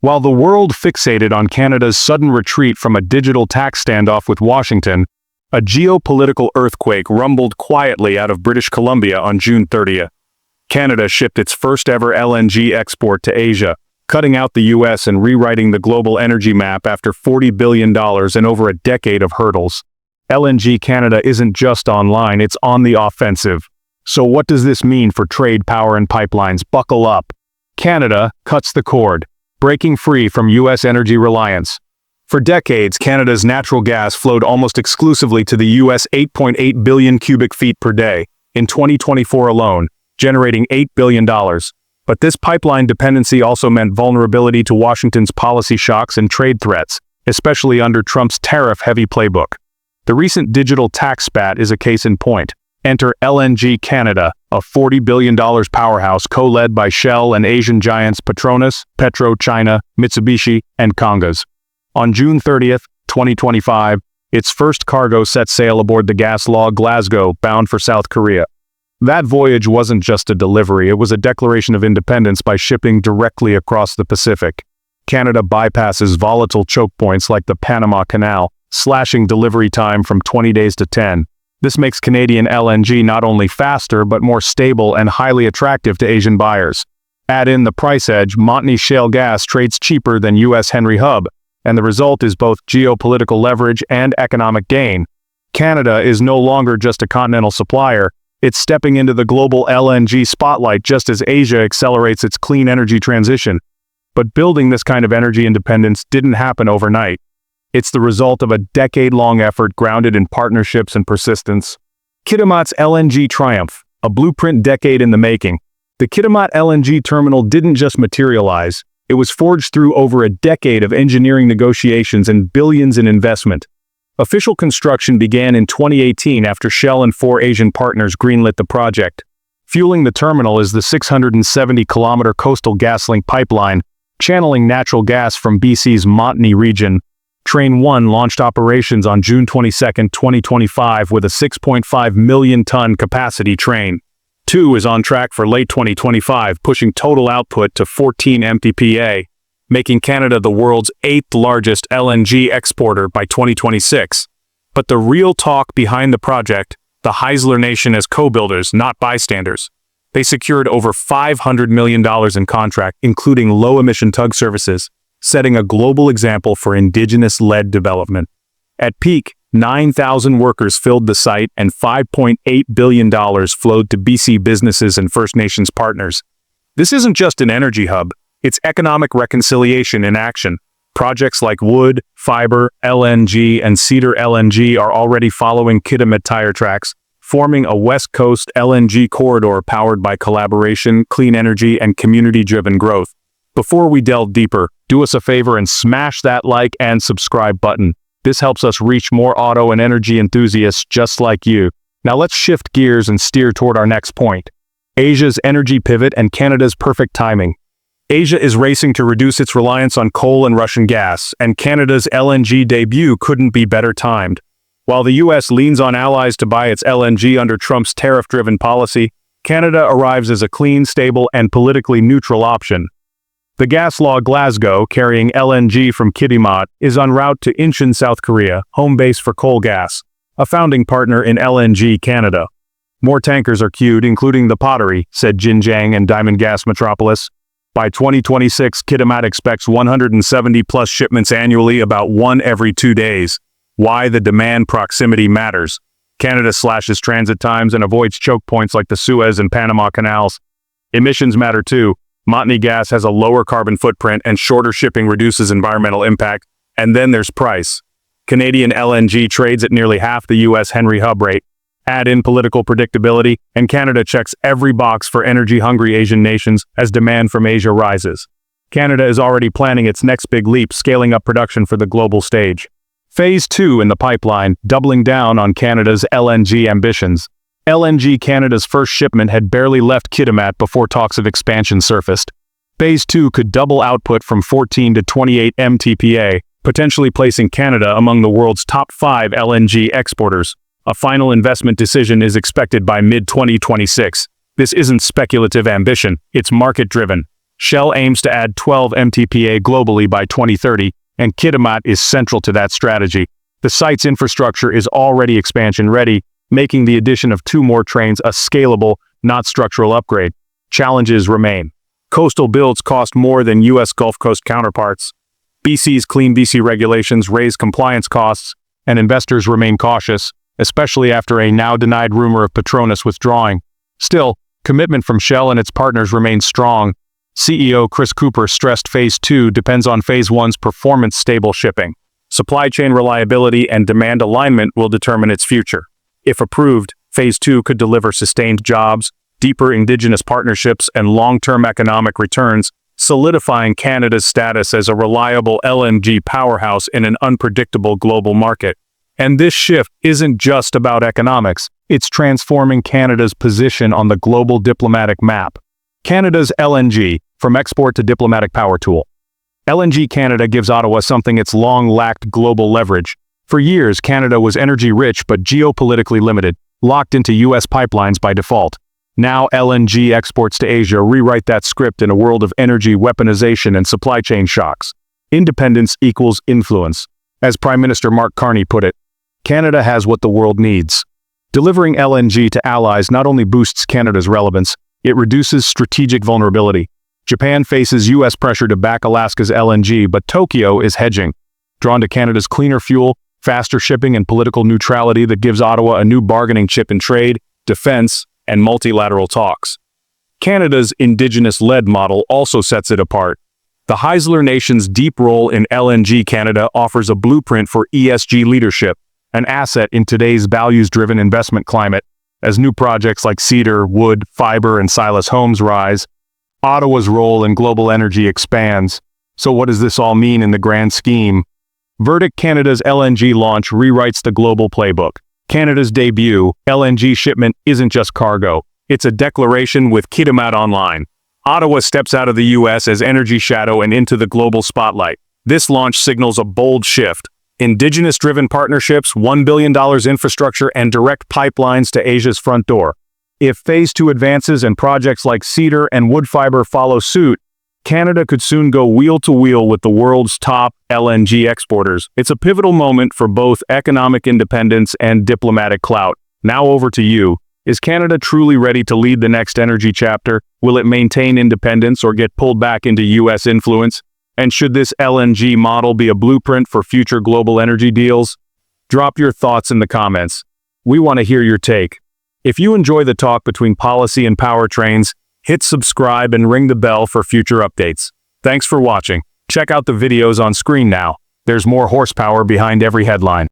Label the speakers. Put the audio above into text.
Speaker 1: While the world fixated on Canada's sudden retreat from a digital tax standoff with Washington, a geopolitical earthquake rumbled quietly out of British Columbia on June 30th. Canada shipped its first-ever LNG export to Asia, cutting out the U.S. and rewriting the global energy map after $40 billion and over a decade of hurdles. LNG Canada isn't just online, it's on the offensive. So what does this mean for trade, power, and pipelines? Buckle up. Canada cuts the cord, breaking free from U.S. energy reliance. For decades, Canada's natural gas flowed almost exclusively to the U.S. 8.8 billion cubic feet per day, in 2024 alone, generating $8 billion. But this pipeline dependency also meant vulnerability to Washington's policy shocks and trade threats, especially under Trump's tariff-heavy playbook. The recent digital tax spat is a case in point. Enter LNG Canada, a $40 billion powerhouse co-led by Shell and Asian giants Petronas, China, Mitsubishi, and Congas. On June 30th, 2025, its first cargo set sail aboard the gas log Glasgow, bound for South Korea. That voyage wasn't just a delivery, it was a declaration of independence by shipping directly across the Pacific. Canada bypasses volatile choke points like the Panama Canal, slashing delivery time from 20 days to 10. This makes Canadian LNG not only faster but more stable and highly attractive to Asian buyers. Add in the price edge, Montney shale gas trades cheaper than U.S. Henry Hub, and the result is both geopolitical leverage and economic gain. Canada is no longer just a continental supplier, it's stepping into the global LNG spotlight just as Asia accelerates its clean energy transition. But building this kind of energy independence didn't happen overnight. It's the result of a decade-long effort grounded in partnerships and persistence. Kitimat's LNG triumph, a blueprint decade in the making. The Kitimat LNG terminal didn't just materialize, it was forged through over a decade of engineering negotiations and billions in investment. Official construction began in 2018 after Shell and 4 Asian partners greenlit the project. Fueling the terminal is the 670-kilometer coastal GasLink pipeline, channeling natural gas from BC's Montney region. Train 1 launched operations on June 22, 2025 with a 6.5 million-ton capacity train. 2 is on track for late 2025, pushing total output to 14 MTPA, making Canada the world's 8th largest LNG exporter by 2026. But the real talk behind the project, the Heisler Nation as co-builders, not bystanders. They secured over $500 million in contract, including low-emission tug services, setting a global example for Indigenous-led development. At peak, 9,000 workers filled the site and $5.8 billion flowed to BC businesses and First Nations partners. This isn't just an energy hub, it's economic reconciliation in action. Projects like wood, fiber, LNG, and cedar LNG are already following Kitimat tire tracks, forming a West Coast LNG corridor powered by collaboration, clean energy, and community-driven growth. Before we delve deeper, do us a favor and smash that like and subscribe button. This helps us reach more auto and energy enthusiasts just like you. Now let's shift gears and steer toward our next point. Asia's energy pivot and Canada's perfect timing. Asia is racing to reduce its reliance on coal and Russian gas, and Canada's LNG debut couldn't be better timed. While the U.S. leans on allies to buy its LNG under Trump's tariff-driven policy, Canada arrives as a clean, stable, and politically neutral option. The gas log Glasgow, carrying LNG from Kitimat, is en route to Incheon, South Korea, home base for coal gas, a founding partner in LNG Canada. More tankers are queued, including the Pottery, said Jinjiang and Diamond Gas Metropolis. By 2026, Kitimat expects 170-plus shipments annually, about 1 every 2 days. Why the demand proximity matters. Canada slashes transit times and avoids choke points like the Suez and Panama Canals. Emissions matter too. Montney gas has a lower carbon footprint and shorter shipping reduces environmental impact. And then there's price. Canadian LNG trades at nearly half the U.S. Henry Hub rate. Add in political predictability, and Canada checks every box for energy-hungry Asian nations as demand from Asia rises. Canada is already planning its next big leap, scaling up production for the global stage. Phase 2 in the pipeline, doubling down on Canada's LNG ambitions. LNG Canada's first shipment had barely left Kitimat before talks of expansion surfaced. Phase 2 could double output from 14 to 28 MTPA, potentially placing Canada among the world's top 5 LNG exporters. A final investment decision is expected by mid-2026. This isn't speculative ambition, it's market-driven. Shell aims to add 12 MTPA globally by 2030, and Kitimat is central to that strategy. The site's infrastructure is already expansion-ready, making the addition of 2 more trains a scalable, not structural upgrade. Challenges remain. Coastal builds cost more than U.S. Gulf Coast counterparts. BC's Clean BC regulations raise compliance costs, and investors remain cautious, especially after a now-denied rumor of Petronas withdrawing. Still, commitment from Shell and its partners remains strong. CEO Chris Cooper stressed Phase 2 depends on Phase 1's performance-stable shipping. Supply chain reliability and demand alignment will determine its future. If approved, Phase 2 could deliver sustained jobs, deeper indigenous partnerships, and long-term economic returns, solidifying Canada's status as a reliable LNG powerhouse in an unpredictable global market. And this shift isn't just about economics, it's transforming Canada's position on the global diplomatic map. Canada's LNG, from export to diplomatic power tool. LNG Canada gives Ottawa something it's long lacked: global leverage. For years, Canada was energy-rich but geopolitically limited, locked into U.S. pipelines by default. Now LNG exports to Asia rewrite that script in a world of energy weaponization and supply chain shocks. Independence equals influence. As Prime Minister Mark Carney put it, Canada has what the world needs. Delivering LNG to allies not only boosts Canada's relevance, it reduces strategic vulnerability. Japan faces U.S. pressure to back Alaska's LNG, but Tokyo is hedging, drawn to Canada's cleaner fuel, faster shipping, and political neutrality that gives Ottawa a new bargaining chip in trade, defense, and multilateral talks. Canada's Indigenous-led model also sets it apart. The Haisler Nation's deep role in LNG Canada offers a blueprint for ESG leadership, an asset in today's values-driven investment climate. As new projects like Cedar, Wood, Fiber, and Silas Homes rise, Ottawa's role in global energy expands. So what does this all mean in the grand scheme? Verdict: Canada's LNG launch rewrites the global playbook. Canada's debut, LNG Shipment, isn't just cargo. It's a declaration with Kitimat online. Ottawa steps out of the U.S. as energy shadow and into the global spotlight. This launch signals a bold shift. Indigenous-driven partnerships, $1 billion infrastructure, and direct pipelines to Asia's front door. If Phase 2 advances and projects like Cedar and Wood Fiber follow suit, Canada could soon go wheel-to-wheel with the world's top LNG exporters. It's a pivotal moment for both economic independence and diplomatic clout. Now over to you. Is Canada truly ready to lead the next energy chapter? Will it maintain independence or get pulled back into U.S. influence? And should this LNG model be a blueprint for future global energy deals? Drop your thoughts in the comments. We want to hear your take. If you enjoy the talk between policy and powertrains, hit subscribe and ring the bell for future updates. Thanks for watching. Check out the videos on screen now. There's more horsepower behind every headline.